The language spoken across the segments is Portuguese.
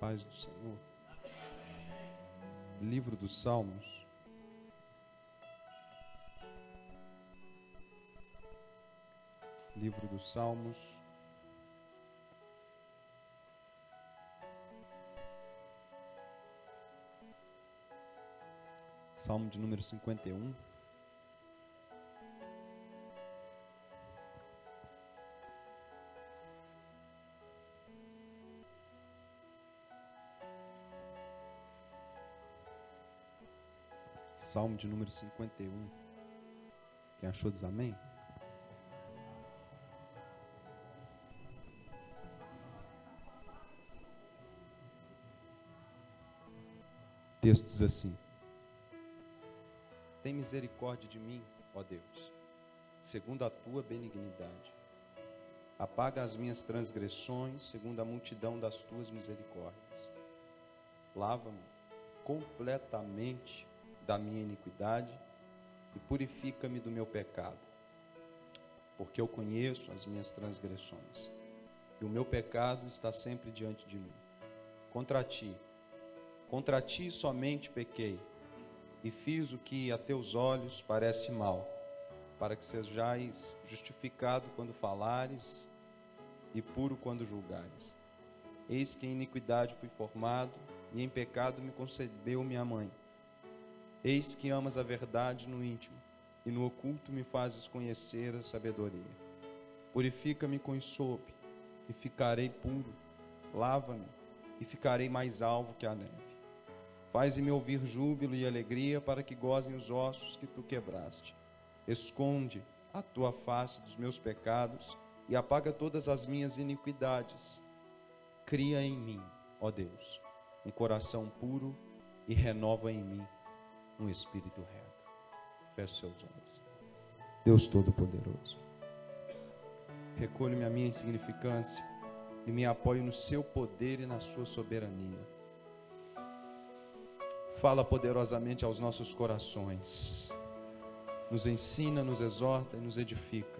paz do Senhor. Livro dos Salmos. Livro dos Salmos. Salmo de número 51. Salmo de número 51. Quem achou diz amém? O texto diz assim: tem misericórdia de mim, ó Deus, segundo a tua benignidade. Apaga as minhas transgressões, segundo a multidão das tuas misericórdias. Lava-me completamente da minha iniquidade e purifica-me do meu pecado, porque eu conheço as minhas transgressões e o meu pecado está sempre diante de mim. Contra ti somente pequei e fiz o que a teus olhos parece mal, para que sejais justificado quando falares e puro quando julgares. Eis que em iniquidade fui formado e em pecado me concebeu minha mãe. Eis que amas a verdade no íntimo, e no oculto me fazes conhecer a sabedoria. Purifica-me com hisope, e ficarei puro. Lava-me, e ficarei mais alvo que a neve. Faze-me ouvir júbilo e alegria, para que gozem os ossos que tu quebraste. Esconde a tua face dos meus pecados, e apaga todas as minhas iniquidades. Cria em mim, ó Deus, um coração puro, e renova em mim um espírito reto. Feche seus olhos. Deus Todo-Poderoso, recolho-me a minha insignificância e me apoio no seu poder e na sua soberania. Fala poderosamente aos nossos corações, nos ensina, nos exorta e nos edifica.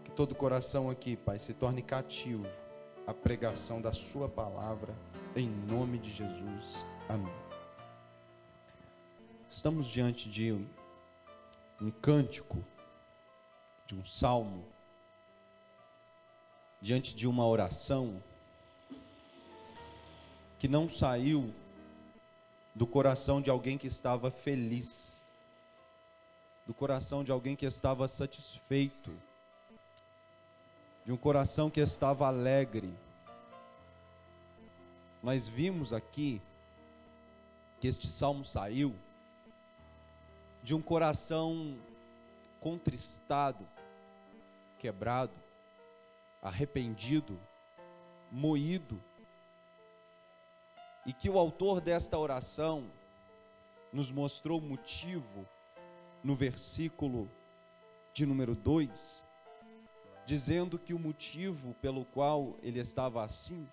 Que todo coração aqui, Pai, se torne cativo à pregação da sua palavra, em nome de Jesus. Amém. Estamos diante de um cântico, de um salmo, diante de uma oração que não saiu do coração de alguém que estava feliz, do coração de alguém que estava satisfeito, de um coração que estava alegre. Nós vimos aqui que este salmo saiu de um coração contristado, quebrado, arrependido, moído, e que o autor desta oração nos mostrou o motivo no versículo de número 2, dizendo que o motivo pelo qual ele estava assim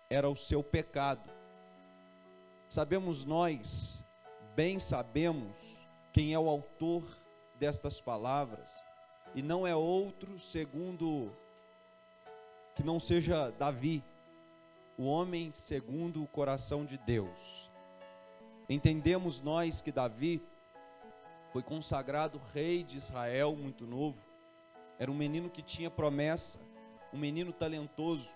era o seu pecado. Sabemos nós, bem sabemos, quem é o autor destas palavras, e não é outro segundo que não seja Davi, o homem segundo o coração de Deus. Entendemos nós que Davi foi consagrado rei de Israel muito novo. Era um menino que tinha promessa, um menino talentoso,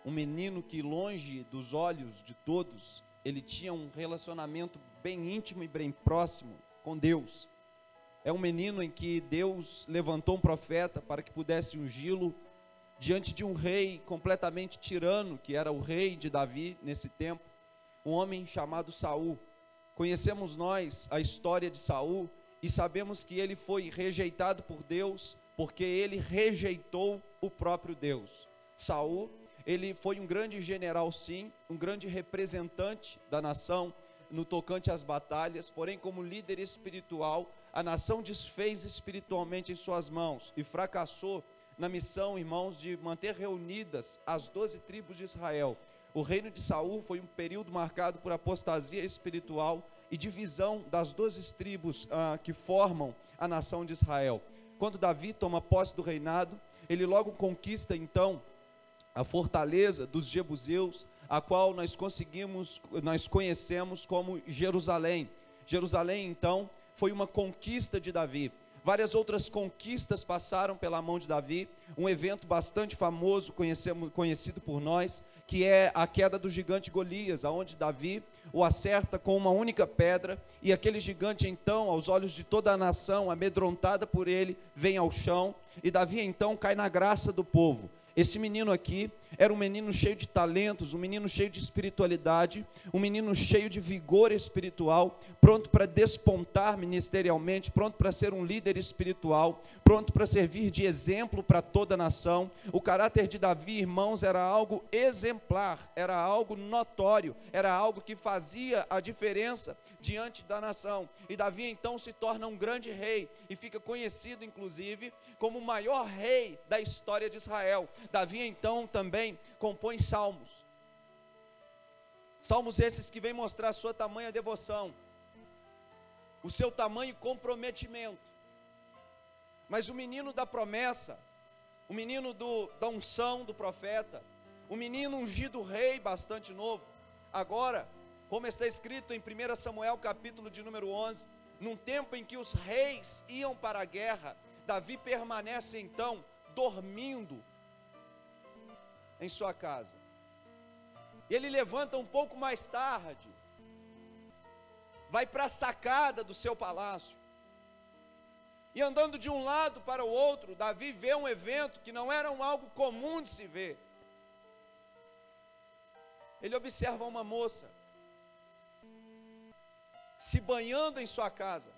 um menino que longe dos olhos de todos, ele tinha um relacionamento bem íntimo e bem próximo com Deus. É um menino em que Deus levantou um profeta para que pudesse ungí-lo diante de um rei completamente tirano, que era o rei de Davi nesse tempo, um homem chamado Saul. Conhecemos nós a história de Saul e sabemos que ele foi rejeitado por Deus, porque ele rejeitou o próprio Deus. Saul, ele foi um grande general, sim, um grande representante da nação no tocante às batalhas, porém como líder espiritual, a nação desfez espiritualmente em suas mãos e fracassou na missão, irmãos, de manter reunidas as 12 tribos de Israel. O reino de Saul foi um período marcado por apostasia espiritual e divisão das 12 tribos que formam a nação de Israel. Quando Davi toma posse do reinado, ele logo conquista então a fortaleza dos jebuseus, a qual nós conhecemos como Jerusalém. Jerusalém, então, foi uma conquista de Davi. Várias outras conquistas passaram pela mão de Davi. Um evento bastante famoso, conhecido por nós, que é a queda do gigante Golias, aonde Davi o acerta com uma única pedra, e aquele gigante então, aos olhos de toda a nação, amedrontada por ele, vem ao chão, e Davi então cai na graça do povo. Esse menino aqui era um menino cheio de talentos, um menino cheio de espiritualidade, um menino cheio de vigor espiritual, pronto para despontar ministerialmente, pronto para ser um líder espiritual, pronto para servir de exemplo para toda a nação. O caráter de Davi, irmãos, era algo exemplar, era algo notório, era algo que fazia a diferença diante da nação. E Davi então se torna um grande rei e fica conhecido inclusive como o maior rei da história de Israel. Davi então também compõe salmos. Salmos esses que vêm mostrar a sua tamanha devoção, o seu tamanho comprometimento. Mas o menino da promessa, o menino da unção do profeta, o menino ungido rei bastante novo, agora, como está escrito em 1 Samuel capítulo de número 11, num tempo em que os reis iam para a guerra, Davi permanece então dormindo em sua casa. Ele levanta um pouco mais tarde, vai para a sacada do seu palácio, e andando de um lado para o outro, Davi vê um evento que não era algo comum de se ver. Ele observa uma moça se banhando em sua casa.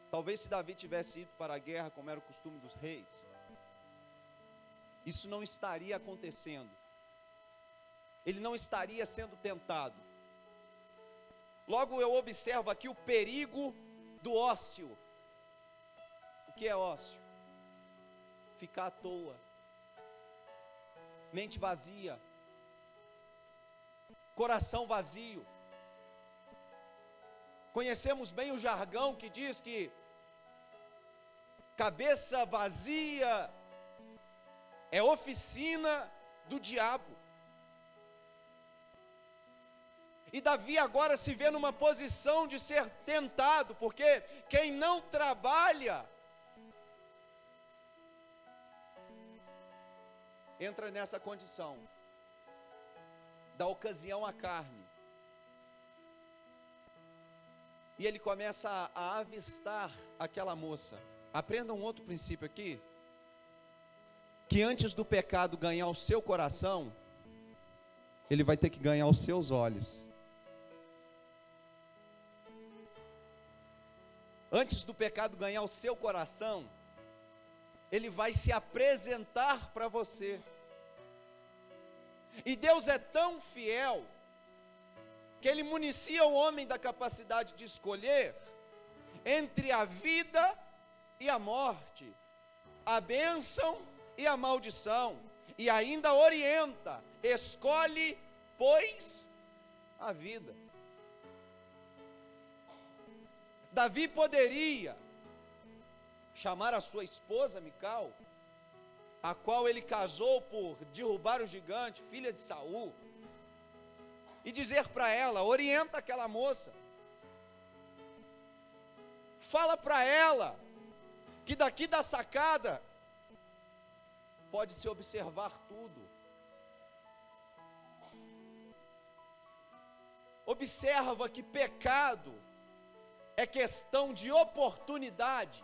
Talvez se Davi tivesse ido para a guerra, como era o costume dos reis, isso não estaria acontecendo. Ele não estaria sendo tentado. Logo eu observo aqui o perigo do ócio. O que é ócio? Ficar à toa, mente vazia, coração vazio. Conhecemos bem o jargão que diz que cabeça vazia é oficina do diabo. E Davi agora se vê numa posição de ser tentado, porque quem não trabalha entra nessa condição, dá ocasião à carne. E ele começa a avistar aquela moça. Aprenda um outro princípio aqui, que antes do pecado ganhar o seu coração, ele vai ter que ganhar os seus olhos. Antes do pecado ganhar o seu coração, ele vai se apresentar para você. E Deus é tão fiel, que ele municia o homem da capacidade de escolher entre a vida e a morte, a bênção e a maldição, e ainda orienta: escolhe, pois, a vida. Davi poderia chamar a sua esposa Mical, a qual ele casou por derrubar o gigante, filha de Saul, e dizer para ela: orienta aquela moça, fala para ela que daqui da sacada pode se observar tudo. Observa que pecado é questão de oportunidade,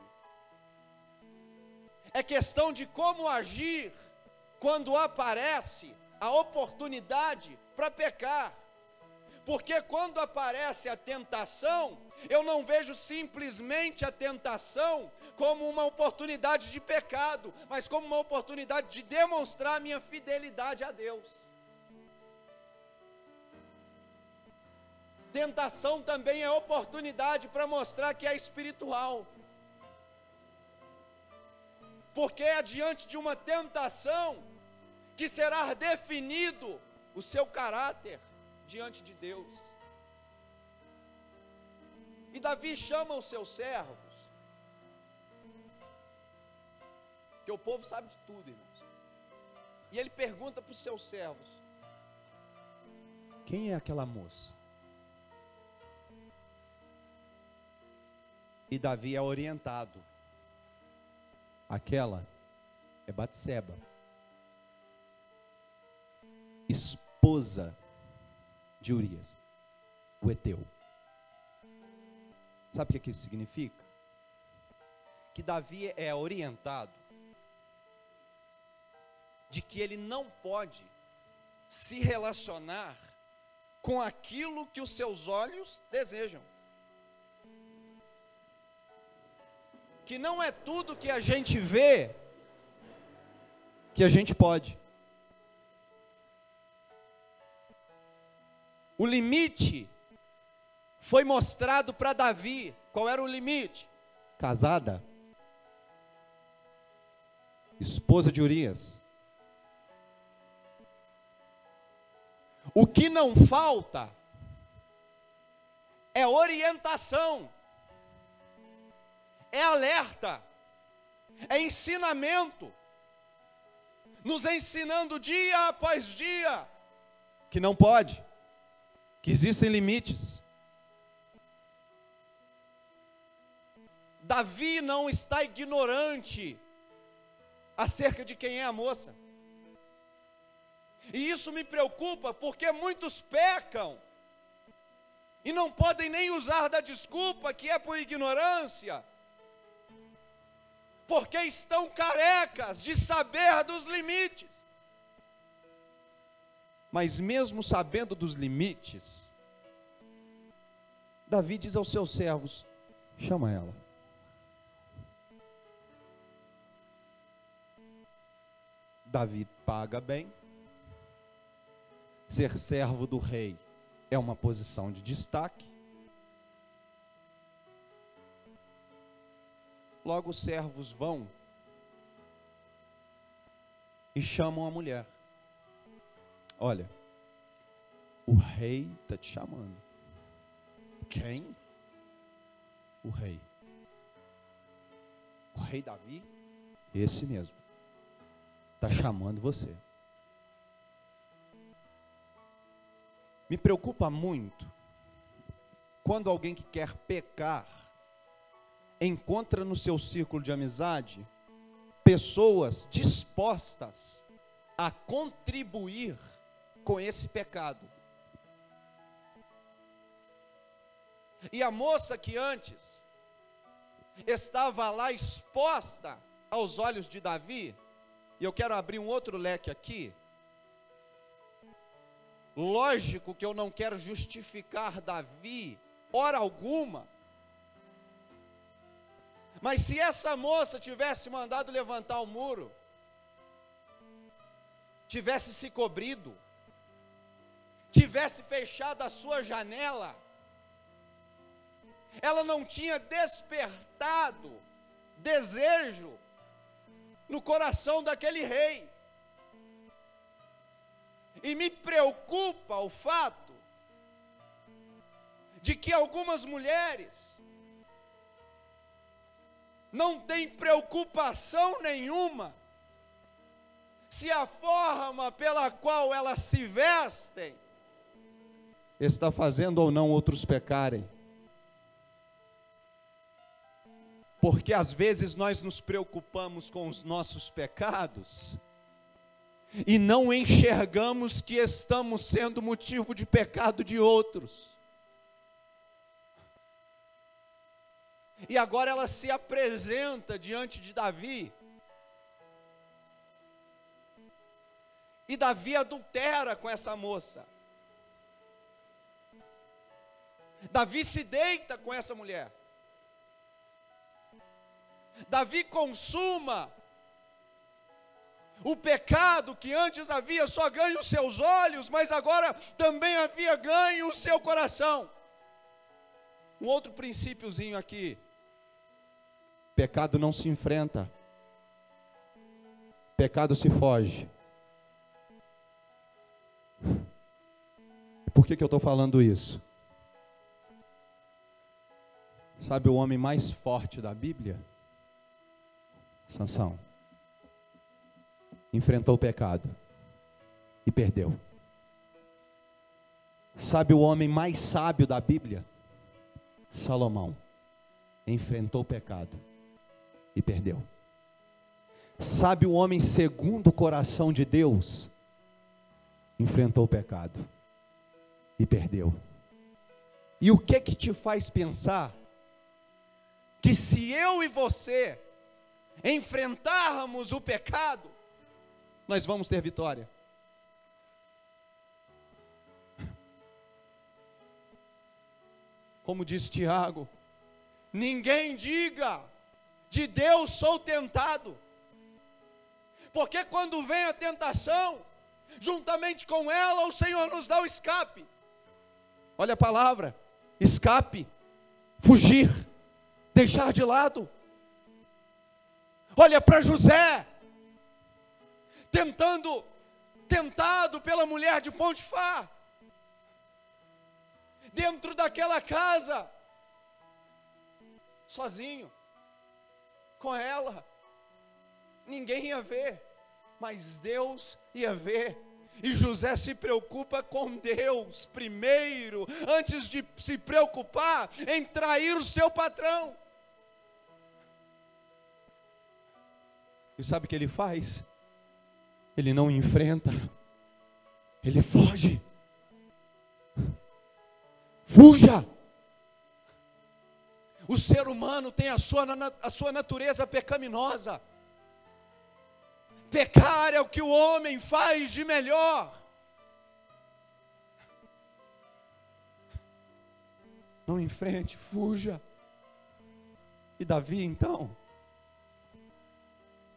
é questão de como agir quando aparece a oportunidade para pecar. Porque quando aparece a tentação, eu não vejo simplesmente a tentação como uma oportunidade de pecado, mas como uma oportunidade de demonstrar minha fidelidade a Deus. Tentação também é oportunidade para mostrar que é espiritual. Porque é diante de uma tentação que será definido o seu caráter diante de Deus. E Davi chama os seus servos, que o povo sabe de tudo, irmãos. E ele pergunta para os seus servos: quem é aquela moça? E Davi é orientado: aquela é Batseba, esposa de Urias, o heteu. Sabe o que isso significa? Que Davi é orientado de que ele não pode se relacionar com aquilo que os seus olhos desejam. Que não é tudo que a gente vê que a gente pode. O limite foi mostrado para Davi. Qual era o limite? Casada, esposa de Urias. O que não falta é orientação, é alerta, é ensinamento, nos ensinando dia após dia que não pode, que existem limites. Davi não está ignorante acerca de quem é a moça. E isso me preocupa, porque muitos pecam e não podem nem usar da desculpa que é por ignorância, porque estão carecas de saber dos limites. Mas mesmo sabendo dos limites, Davi diz aos seus servos: chama ela. Davi paga bem. Ser servo do rei é uma posição de destaque. Logo os servos vão e chamam a mulher. Olha, o rei está te chamando. Quem? O rei. O rei Davi? Esse mesmo. Está chamando você. Me preocupa muito quando alguém que quer pecar encontra no seu círculo de amizade pessoas dispostas a contribuir com esse pecado. E a moça que antes estava lá exposta aos olhos de Davi, e eu quero abrir um outro leque aqui. Lógico que eu não quero justificar Davi, hora alguma. Mas se essa moça tivesse mandado levantar o muro, tivesse se cobrido, tivesse fechado a sua janela, ela não tinha despertado desejo no coração daquele rei. E me preocupa o fato de que algumas mulheres não têm preocupação nenhuma se a forma pela qual elas se vestem está fazendo ou não outros pecarem. Porque às vezes nós nos preocupamos com os nossos pecados e não enxergamos que estamos sendo motivo de pecado de outros. E agora ela se apresenta diante de Davi. E Davi adultera com essa moça. Davi se deita com essa mulher. Davi consuma o pecado que antes havia só ganho os seus olhos, mas agora também havia ganho o seu coração. Um outro princípiozinho aqui: pecado não se enfrenta, pecado se foge. Por que eu estou falando isso? Sabe o homem mais forte da Bíblia? Sansão. enfrentou o pecado e perdeu. Sabe o homem mais sábio da Bíblia? Salomão. Enfrentou o pecado e perdeu. Sabe o homem segundo o coração de Deus? Enfrentou o pecado e perdeu. E o que te faz pensar que se eu e você enfrentarmos o pecado, nós vamos ter vitória? Como diz Tiago, ninguém diga, de Deus sou tentado, porque quando vem a tentação, juntamente com ela o Senhor nos dá o escape. Olha a palavra, escape, fugir, deixar de lado. Olha para José, tentado pela mulher de Potifar, dentro daquela casa, sozinho, com ela, ninguém ia ver, mas Deus ia ver. E José se preocupa com Deus primeiro, antes de se preocupar em trair o seu patrão. E sabe o que ele faz? Ele não enfrenta, ele foge. Fuja! O ser humano tem a sua natureza pecaminosa. Pecar é o que o homem faz de melhor. Não enfrente, fuja. E Davi então,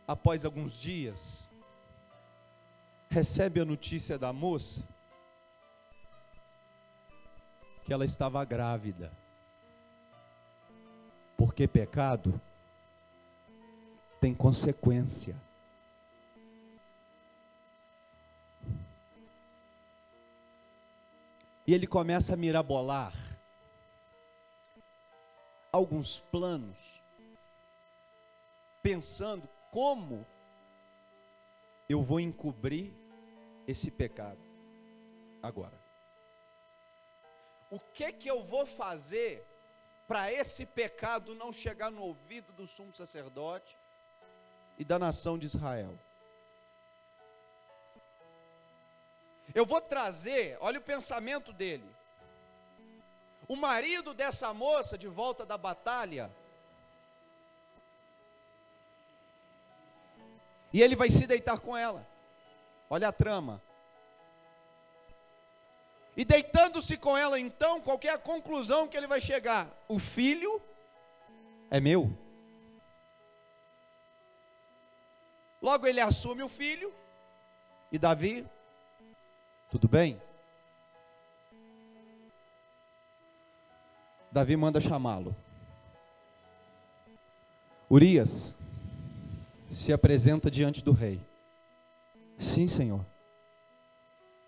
após alguns dias, recebe a notícia da moça que ela estava grávida. Porque pecado tem consequência. E ele começa a mirabolar alguns planos, pensando como eu vou encobrir esse pecado agora. O que eu vou fazer para esse pecado não chegar no ouvido do sumo sacerdote e da nação de Israel? Eu vou trazer, olha o pensamento dele, o marido dessa moça de volta da batalha, e ele vai se deitar com ela. Olha a trama. E deitando-se com ela então, qual que é a conclusão que ele vai chegar? O filho é meu. Logo ele assume o filho. E Davi, tudo bem? Davi manda chamá-lo. Urias se apresenta diante do rei. Sim, Senhor.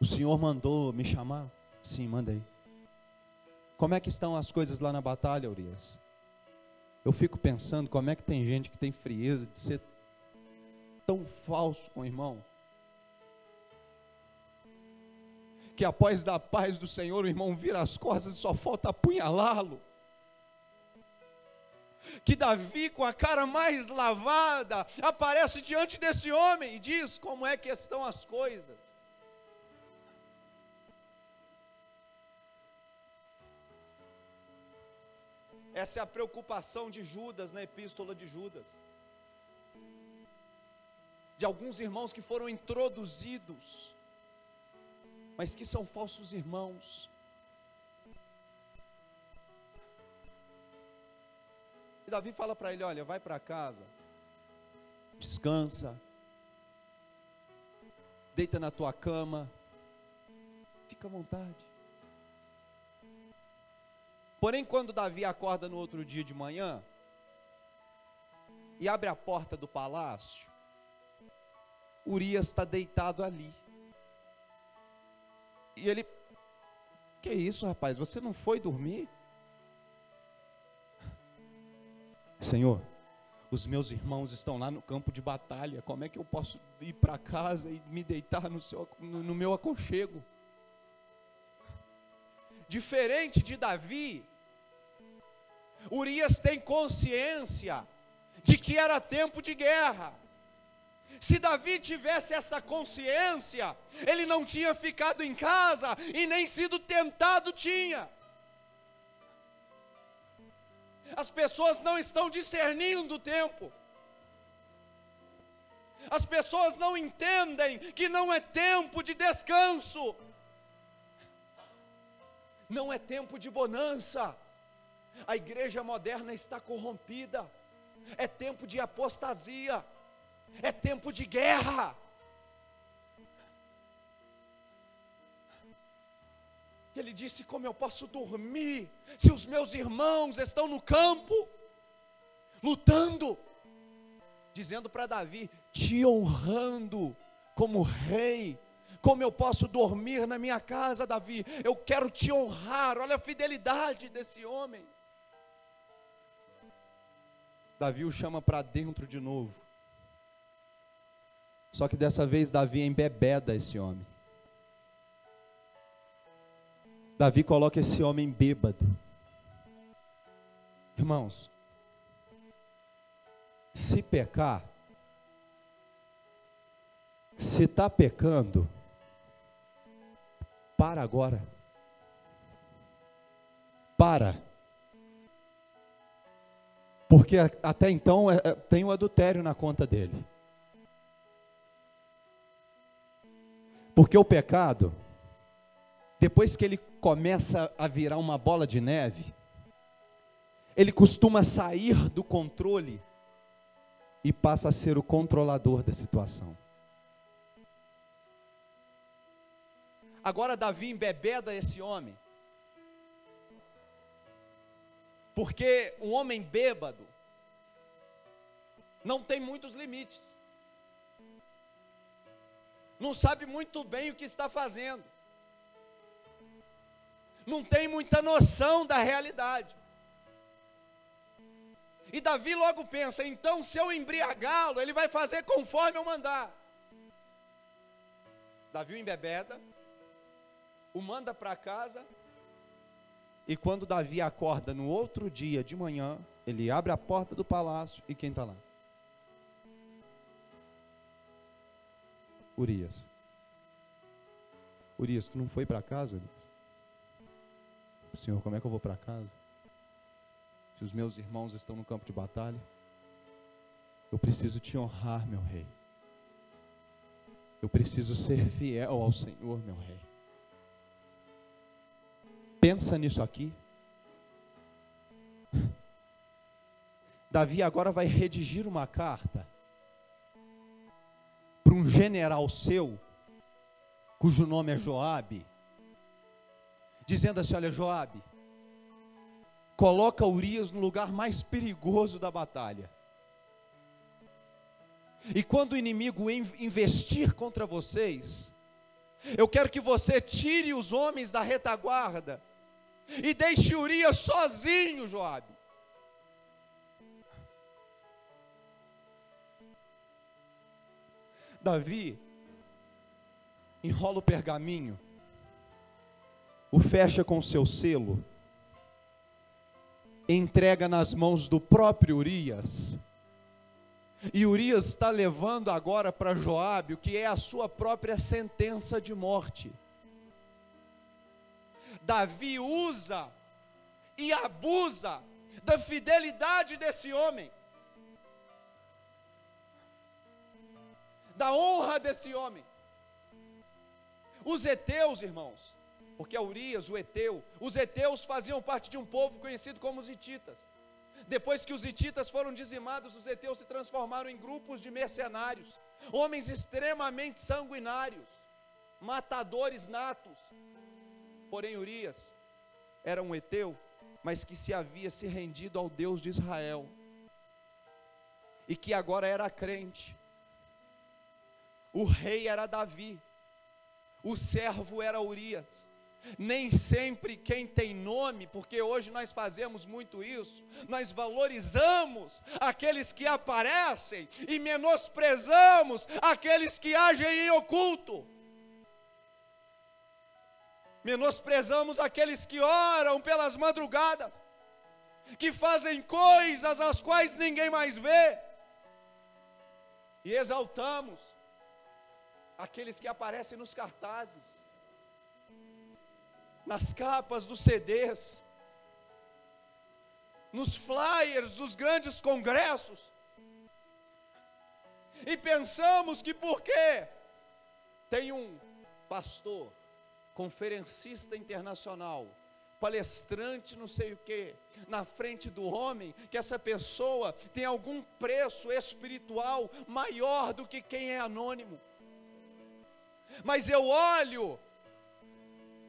O Senhor mandou me chamar? Sim, mandei. Como é que estão as coisas lá na batalha, Urias? Eu fico pensando como é que tem gente que tem frieza de ser tão falso com o irmão, que após dar paz do Senhor, o irmão vira as costas e só falta apunhalá-lo. Que Davi, com a cara mais lavada, aparece diante desse homem e diz: como é que estão as coisas? Essa é a preocupação de Judas na epístola de Judas, de alguns irmãos que foram introduzidos, mas que são falsos irmãos. E Davi fala para ele: olha, vai para casa, descansa, deita na tua cama, fica à vontade. Porém, quando Davi acorda no outro dia de manhã e abre a porta do palácio, Urias está deitado ali. E ele: que isso, rapaz, você não foi dormir? Senhor, Os meus irmãos estão lá no campo de batalha, como é que eu posso ir para casa e me deitar no meu aconchego? Diferente de Davi, Urias tem consciência de que era tempo de guerra. Se Davi tivesse essa consciência, ele não tinha ficado em casa e nem sido tentado tinha. As pessoas não estão discernindo o tempo. As pessoas não entendem que não é tempo de descanso. Não é tempo de bonança. A igreja moderna está corrompida. É tempo de apostasia. É tempo de guerra. Ele disse: como eu posso dormir se os meus irmãos estão no campo lutando? Dizendo para Davi: te honrando como rei. Como eu posso dormir na minha casa, Davi? Eu quero te honrar. Olha a fidelidade desse homem. Davi o chama para dentro de novo. Só que dessa vez Davi embebeda esse homem. Davi coloca esse homem bêbado. Irmãos, se pecar, se está pecando, para agora. Para. Porque até então tem o adultério na conta dele. Porque o pecado, depois que ele começa a virar uma bola de neve, ele costuma sair do controle e passa a ser o controlador da situação. Agora Davi embebeda esse homem, porque um homem bêbado não tem muitos limites, não sabe muito bem o que está fazendo, não tem muita noção da realidade. E Davi logo pensa: então se eu embriagá-lo, ele vai fazer conforme eu mandar. Davi o embebeda, o manda para casa, e quando Davi acorda no outro dia de manhã, ele abre a porta do palácio, e quem está lá? Urias. Urias, tu não foi para casa, Urias? Senhor, como é que eu vou para casa? Se os meus irmãos estão no campo de batalha, eu preciso te honrar, meu rei. Eu preciso ser fiel ao Senhor, meu rei. Pensa nisso aqui. Davi agora vai redigir uma carta para um general seu, cujo nome é Joabe, dizendo assim: olha, Joabe, coloca Urias no lugar mais perigoso da batalha. E quando o inimigo investir contra vocês, eu quero que você tire os homens da retaguarda e deixe Urias sozinho, Joabe. Davi enrola o pergaminho, o fecha com seu selo, entrega nas mãos do próprio Urias, e Urias está levando agora para Joabe o que é a sua própria sentença de morte. Davi usa e abusa da fidelidade desse homem, da honra desse homem. Os heteus, irmãos, porque Urias, o heteu, os heteus faziam parte de um povo conhecido como os hititas. Depois que os hititas foram dizimados, os heteus se transformaram em grupos de mercenários, homens extremamente sanguinários, matadores natos. Porém Urias era um heteu, mas que havia se rendido ao Deus de Israel, e que agora era crente. O rei era Davi, o servo era Urias, Nem sempre quem tem nome, porque hoje nós fazemos muito isso, nós valorizamos aqueles que aparecem e menosprezamos aqueles que agem em oculto. Menosprezamos aqueles que oram pelas madrugadas, que fazem coisas as quais ninguém mais vê, e exaltamos aqueles que aparecem nos cartazes, nas capas dos CDs, nos flyers dos grandes congressos, e pensamos que porque tem um pastor, conferencista internacional, palestrante não sei o que, na frente do homem, que essa pessoa tem algum preço espiritual maior do que quem é anônimo. Mas eu olho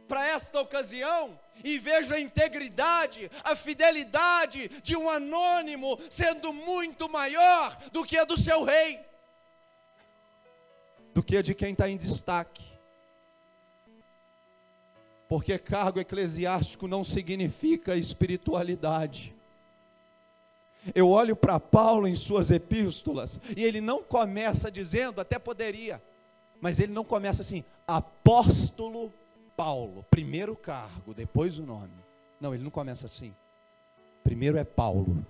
para esta ocasião e vejo a integridade, a fidelidade de um anônimo sendo muito maior do que a do seu rei, do que a de quem está em destaque. Porque cargo eclesiástico não significa espiritualidade. Eu olho para Paulo em suas epístolas, e ele não começa dizendo, até poderia, mas ele não começa assim, apóstolo Paulo, primeiro cargo, depois o nome. Não, ele não começa assim. Primeiro é Paulo,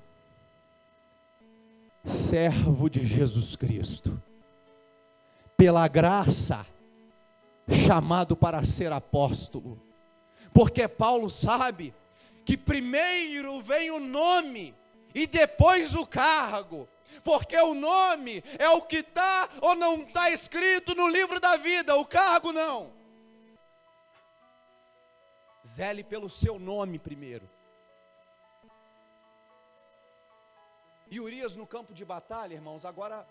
servo de Jesus Cristo, pela graça, chamado para ser apóstolo. Porque Paulo sabe que primeiro vem o nome e depois o cargo, porque o nome é o que está ou não está escrito no livro da vida, o cargo não. Zele pelo seu nome primeiro. E Urias no campo de batalha, irmãos, agora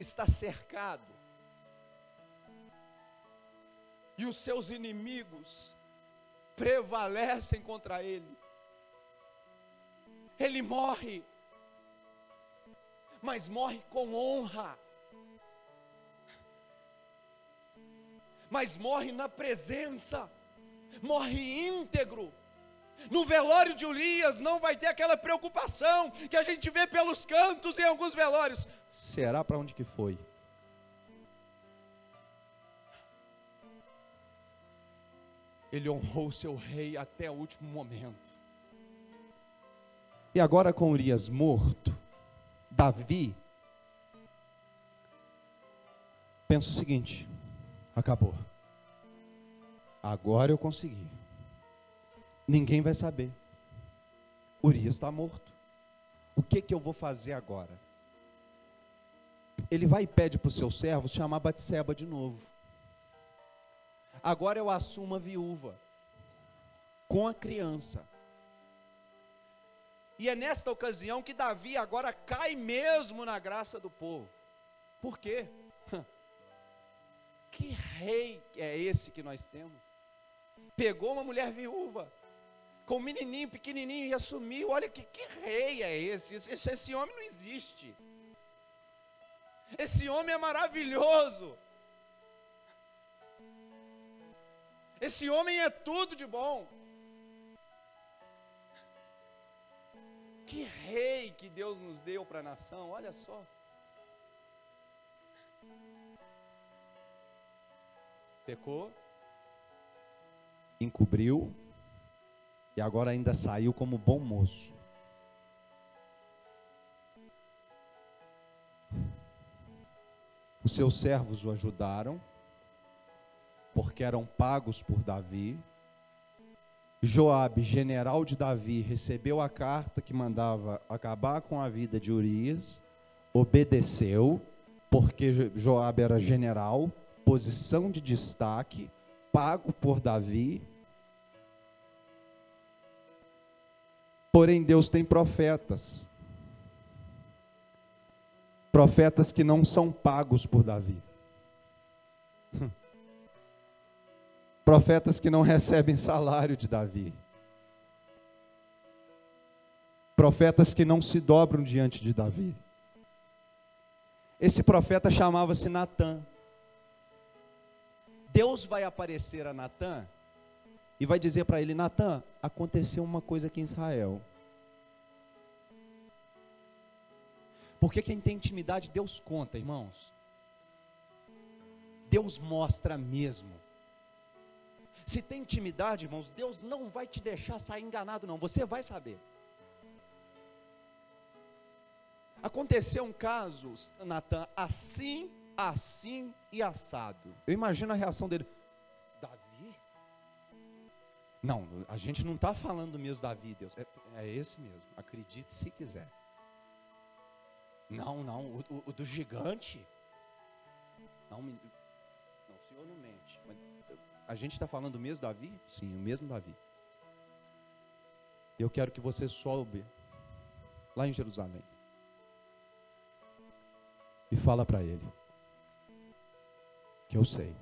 está cercado, e os seus inimigos prevalecem contra ele. Ele morre, mas morre com honra, mas morre na presença, morre íntegro. No velório de Urias não vai ter aquela preocupação que a gente vê pelos cantos em alguns velórios. Será para onde que foi? Ele honrou seu rei até o último momento. E agora, com Urias morto, Davi pensa o seguinte: acabou, agora eu consegui, ninguém vai saber, Urias está morto, o que eu vou fazer agora? Ele vai e pede para os seus servos chamar Batseba de novo. Agora eu assumo a viúva, com a criança. E é nesta ocasião que Davi agora cai mesmo na graça do povo. Por quê? Que rei é esse que nós temos? Pegou uma mulher viúva, com um menininho pequenininho e assumiu. Olha que rei é esse? Esse homem não existe. Esse homem é maravilhoso. Esse homem é tudo de bom. Que rei que Deus nos deu para a nação, olha só. Pecou, encobriu, e agora ainda saiu como bom moço. Os seus servos o ajudaram, porque eram pagos por Davi. Joabe, general de Davi, recebeu a carta que mandava acabar com a vida de Urias, obedeceu, porque Joabe era general, posição de destaque, pago por Davi. Porém, Deus tem profetas que não são pagos por Davi. Profetas que não recebem salário de Davi. Profetas que não se dobram diante de Davi. Esse profeta chamava-se Natã. Deus vai aparecer a Natã e vai dizer para ele: Natan, aconteceu uma coisa aqui em Israel. Porque quem tem intimidade, Deus conta, irmãos. Deus mostra mesmo. Se tem intimidade, irmãos, Deus não vai te deixar sair enganado, não. Você vai saber. Aconteceu um caso, Natan, assim, assim e assado. Eu imagino a reação dele. Davi? Não, a gente não está falando mesmo Davi, Deus. É esse mesmo, acredite se quiser. Não, o do gigante. Não, o senhor não mente. Mas a gente está falando do mesmo Davi? Sim, o mesmo Davi. Eu quero que você soube lá em Jerusalém e fala para ele que eu sei.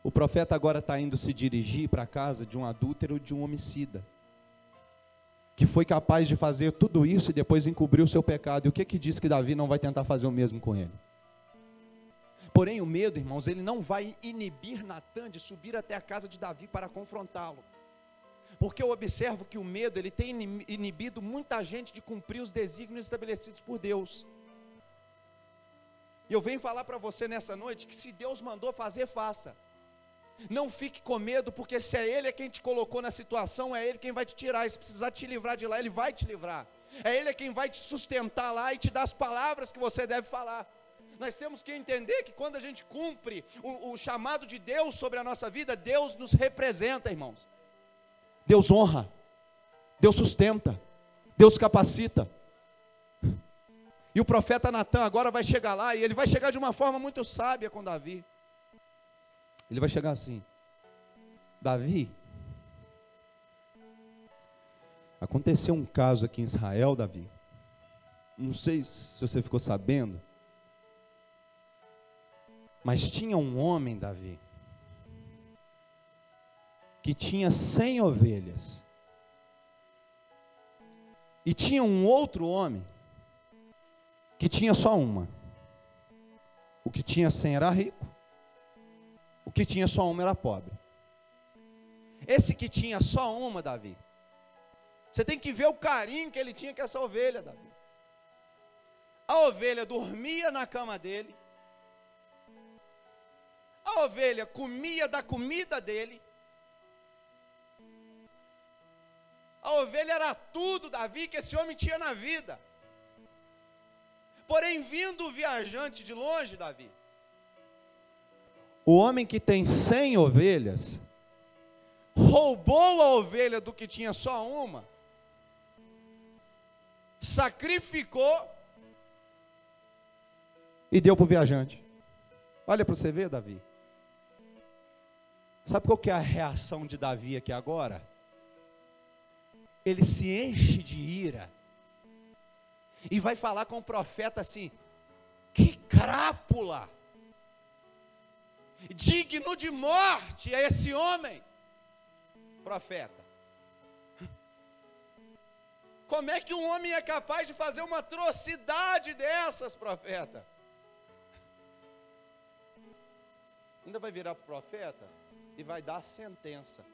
O profeta agora está indo se dirigir para a casa de um adúltero e de um homicida, que foi capaz de fazer tudo isso e depois encobrir o seu pecado. E o que diz que Davi não vai tentar fazer o mesmo com ele? Porém, o medo, irmãos, ele não vai inibir Natan de subir até a casa de Davi para confrontá-lo. Porque eu observo que o medo, ele tem inibido muita gente de cumprir os desígnios estabelecidos por Deus. E eu venho falar para você nessa noite que se Deus mandou fazer, faça. Não fique com medo, porque se é Ele quem te colocou na situação, é Ele quem vai te tirar. E se precisar te livrar de lá, Ele vai te livrar. É Ele quem vai te sustentar lá e te dar as palavras que você deve falar. Nós temos que entender que quando a gente cumpre o chamado de Deus sobre a nossa vida, Deus nos representa, irmãos. Deus honra, Deus sustenta, Deus capacita. E o profeta Natan agora vai chegar lá, e ele vai chegar de uma forma muito sábia com Davi. Ele vai chegar assim: Davi, aconteceu um caso aqui em Israel, Davi. Não sei se você ficou sabendo, mas tinha um homem, Davi, que tinha 100 ovelhas, e tinha um outro homem que tinha só uma. O que tinha 100 era rico, o que tinha só uma era pobre. Esse que tinha só uma, Davi, você tem que ver o carinho que ele tinha com essa ovelha, Davi. A ovelha dormia na cama dele, a ovelha comia da comida dele, a ovelha era tudo, Davi, que esse homem tinha na vida. Porém, vindo o viajante de longe, Davi, o homem que tem 100 ovelhas, roubou a ovelha do que tinha só uma, sacrificou e deu para o viajante. Olha para você ver, Davi. Sabe qual que é a reação de Davi aqui agora? Ele se enche de ira e vai falar com o profeta assim: que crápula, digno de morte é esse homem. Profeta, como é que um homem é capaz de fazer uma atrocidade dessas, profeta? Ainda vai virar para o profeta e vai dar a sentença: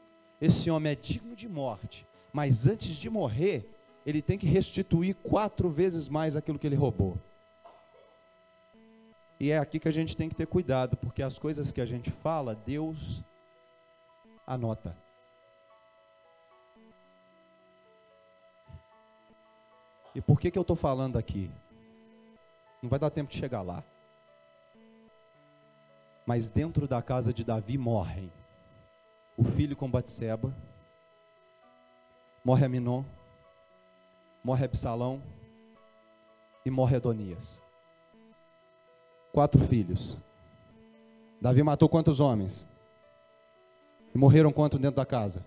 esse homem é digno de morte, mas antes de morrer, ele tem que restituir 4 vezes mais aquilo que ele roubou. E é aqui que a gente tem que ter cuidado, porque as coisas que a gente fala, Deus anota. E por que eu estou falando aqui? Não vai dar tempo de chegar lá. Mas dentro da casa de Davi morrem o filho com Batseba, morre Aminon, morre Absalão e morre Adonias. 4 filhos. Davi matou quantos homens? E morreram quantos dentro da casa?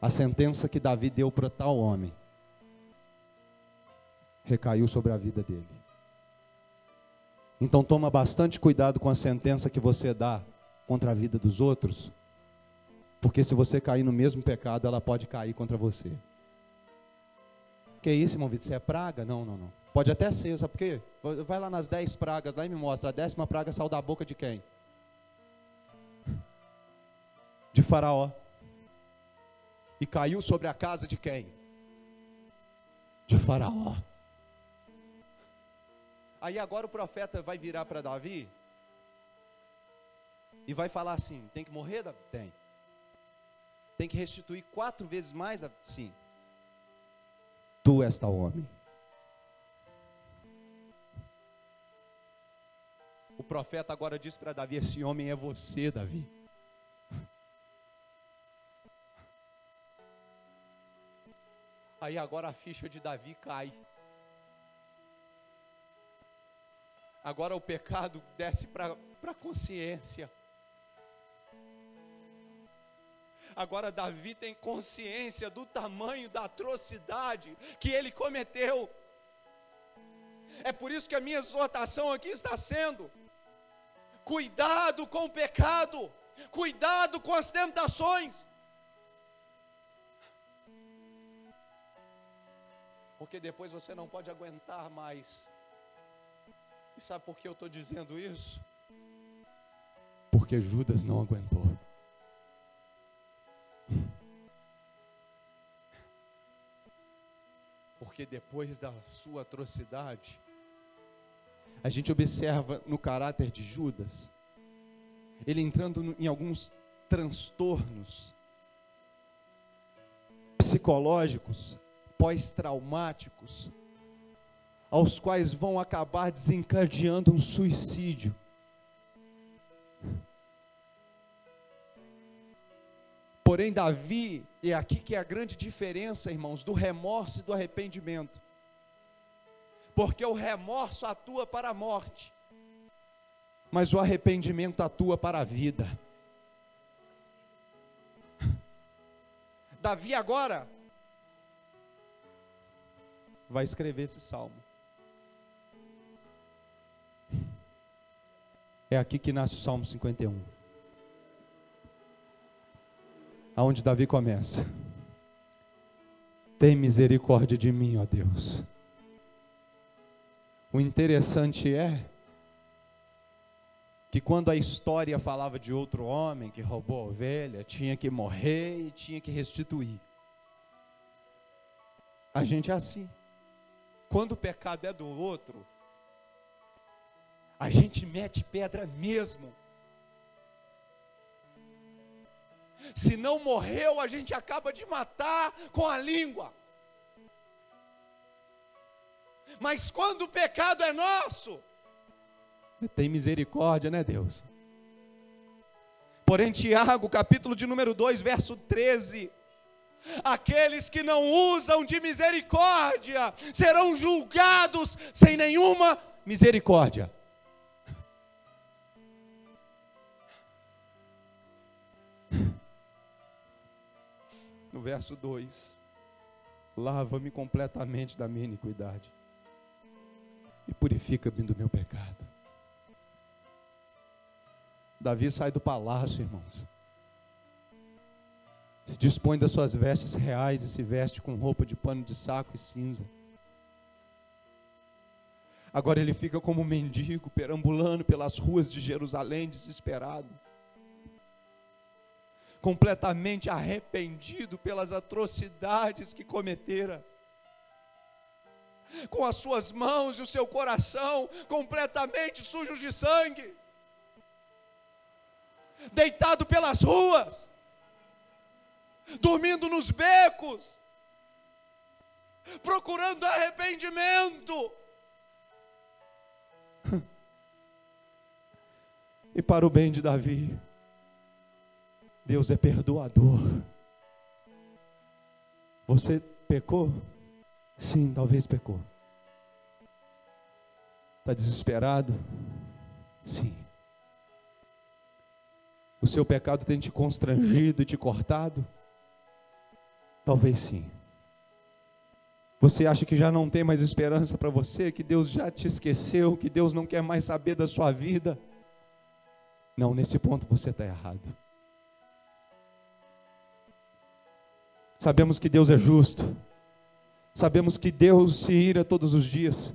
A sentença que Davi deu para tal homem recaiu sobre a vida dele. Então toma bastante cuidado com a sentença que você dá contra a vida dos outros, porque se você cair no mesmo pecado, ela pode cair contra você. Que isso, irmão Vitor? Você é praga? Não. Pode até ser, sabe por quê? Vai lá nas 10 pragas lá e me mostra. A 10ª praga saiu da boca de quem? De Faraó. E caiu sobre a casa de quem? De Faraó. Aí agora o profeta vai virar para Davi e vai falar assim: tem que morrer, Davi? Tem. Tem que restituir 4 vezes mais, Davi? Sim. Tu és tal homem. O profeta agora diz para Davi: esse homem é você, Davi. Aí agora a ficha de Davi cai. Agora o pecado desce para a consciência. Agora Davi tem consciência do tamanho da atrocidade que ele cometeu. É por isso que a minha exortação aqui está sendo: cuidado com o pecado, cuidado com as tentações. Porque depois você não pode aguentar mais. E sabe por que eu estou dizendo isso? Porque Judas não aguentou. Porque depois da sua atrocidade, a gente observa no caráter de Judas, ele entrando em alguns transtornos psicológicos, pós-traumáticos, aos quais vão acabar desencadeando um suicídio. Porém, Davi, é aqui que é a grande diferença, irmãos, do remorso e do arrependimento. Porque o remorso atua para a morte, mas o arrependimento atua para a vida. Davi agora vai escrever esse salmo. É aqui que nasce o Salmo 51. Aonde Davi começa: tem misericórdia de mim, ó Deus. O interessante é que quando a história falava de outro homem que roubou a ovelha, tinha que morrer e tinha que restituir. A gente é assim. Quando o pecado é do outro, a gente mete pedra mesmo. Se não morreu, a gente acaba de matar com a língua. Mas quando o pecado é nosso, tem misericórdia, né, Deus? Porém, Tiago, capítulo de número 2, verso 13: aqueles que não usam de misericórdia serão julgados sem nenhuma misericórdia. No verso 2: lava-me completamente da minha iniquidade e purifica-me do meu pecado. Davi sai do palácio, irmãos, se dispõe das suas vestes reais e se veste com roupa de pano de saco e cinza. Agora ele fica como um mendigo, perambulando pelas ruas de Jerusalém, desesperado, completamente arrependido pelas atrocidades que cometera, com as suas mãos e o seu coração completamente sujos de sangue, deitado pelas ruas, dormindo nos becos, procurando arrependimento. E para o bem de Davi, Deus é perdoador. Você pecou? Sim, talvez pecou. Está desesperado? Sim. O seu pecado tem te constrangido e te cortado? Talvez sim. Você acha que já não tem mais esperança para você? Que Deus já te esqueceu? Que Deus não quer mais saber da sua vida? Não, nesse ponto você está errado. Sabemos que Deus é justo. Sabemos que Deus se ira todos os dias.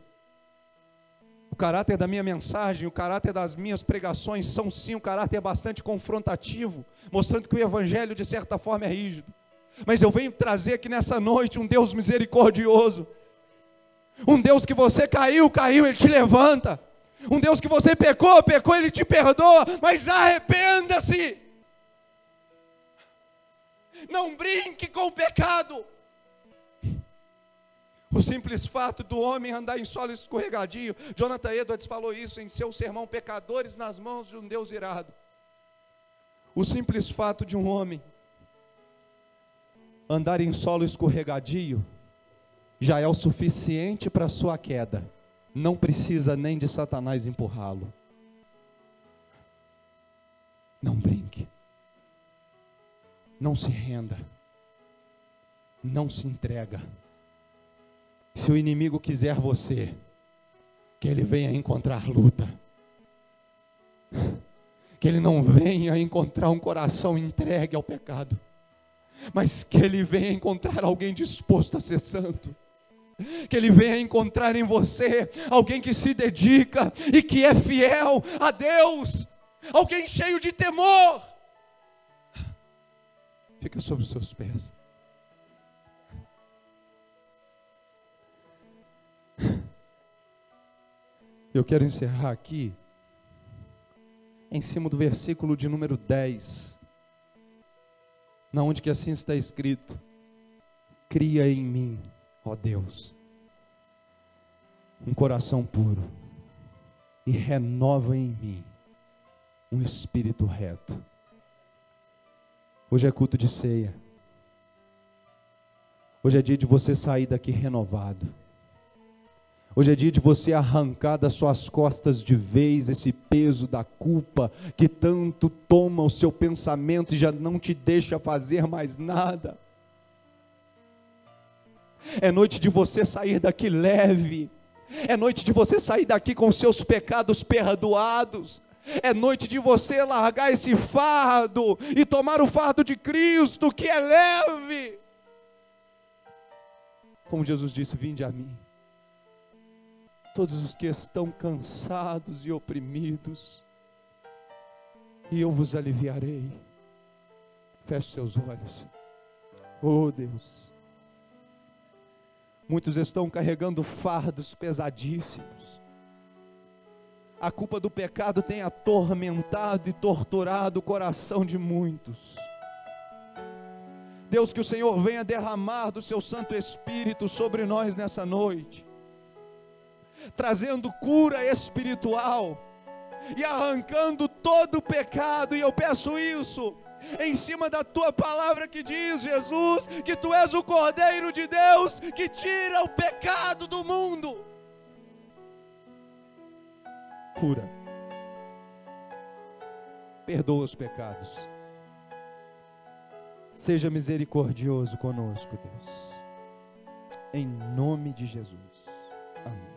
O caráter da minha mensagem, o caráter das minhas pregações são sim um caráter bastante confrontativo, mostrando que o evangelho de certa forma é rígido. Mas eu venho trazer aqui nessa noite um Deus misericordioso. Um Deus que você caiu, Ele te levanta. Um Deus que você pecou, Ele te perdoa, mas arrependa-se. Não brinque com o pecado. O simples fato do homem andar em solo escorregadio, Jonathan Edwards falou isso em seu sermão Pecadores nas mãos de um Deus irado. O simples fato de um homem andar em solo escorregadio já é o suficiente para a sua queda. Não precisa nem de Satanás empurrá-lo. Não brinque. Não se renda. Não se entrega. Se o inimigo quiser você, que ele venha encontrar luta. Que ele não venha encontrar um coração entregue ao pecado, mas que ele venha encontrar alguém disposto a ser santo. Que ele venha encontrar em você alguém que se dedica e que é fiel a Deus, alguém cheio de temor. Fica sobre os seus pés. Eu quero encerrar aqui em cima do versículo de número 10, na onde que assim está escrito: cria em mim, ó Deus, um coração puro e renova em mim um espírito reto. Hoje é culto de ceia. Hoje é dia de você sair daqui renovado. Hoje é dia de você arrancar das suas costas de vez esse peso da culpa que tanto toma o seu pensamento e já não te deixa fazer mais nada. É noite de você sair daqui leve. É noite de você sair daqui com os seus pecados perdoados. É noite de você largar esse fardo e tomar o fardo de Cristo, que é leve. Como Jesus disse: vinde a mim, todos os que estão cansados e oprimidos, e eu vos aliviarei. Feche seus olhos. Oh Deus, muitos estão carregando fardos pesadíssimos. A culpa do pecado tem atormentado e torturado o coração de muitos. Deus, que o Senhor venha derramar do seu Santo Espírito sobre nós nessa noite, trazendo cura espiritual e arrancando todo o pecado. E eu peço isso em cima da tua palavra que diz, Jesus, que tu és o Cordeiro de Deus que tira o pecado do mundo. Cura, perdoa os pecados, seja misericordioso conosco, Deus, em nome de Jesus, amém.